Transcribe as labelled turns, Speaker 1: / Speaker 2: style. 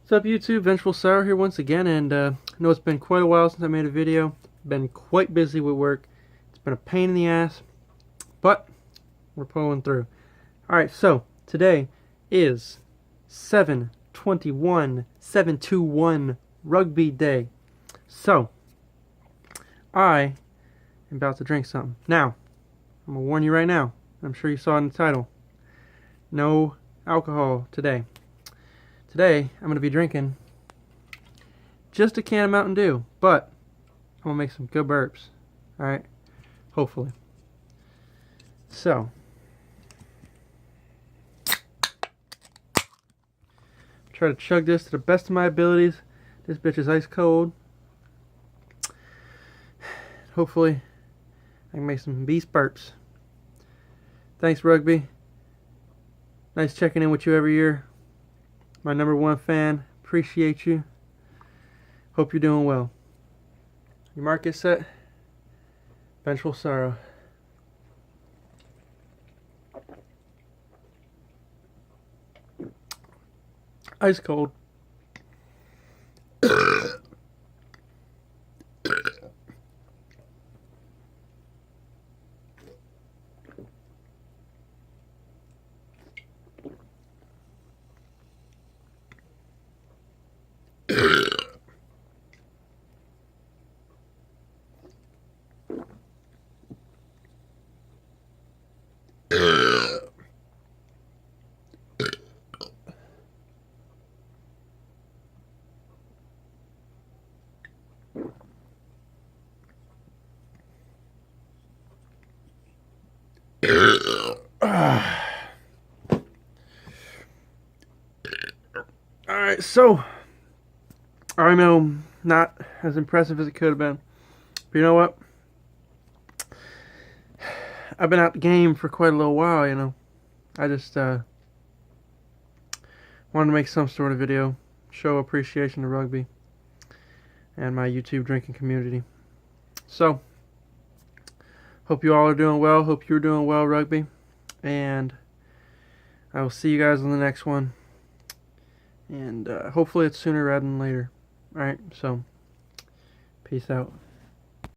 Speaker 1: What's up YouTube, Vengeful Sorrow here once again, and I know it's been quite a while since I made a video. Been quite busy with work. It's been a pain in the ass, but we're pulling through. Alright, so today is 7/21/7/21 Rugby Day. So, I am about to drink something. Now, I'm going to warn you right now, I'm sure you saw it in the title, no alcohol today. Today, I'm going to be drinking just a can of Mountain Dew, but I'm going to make some good burps. Alright? Hopefully. So, try to chug this to the best of my abilities. This bitch is ice cold. Hopefully, I can make some beast burps. Thanks, Rugby. Nice checking in with you every year. My #1 fan. Appreciate you. Hope you're doing well. Your mark is set. Vengeful Sorrow. Ice cold. Alright, so I know not as impressive as it could have been, but you know what? I've been out the game for quite a little while, you know. I just wanted to make some sort of video, show appreciation to rugby and my YouTube drinking community. So, hope you all are doing well. Hope you're doing well, rugby. And I will see you guys on the next one. And hopefully it's sooner rather than later. Alright, so peace out.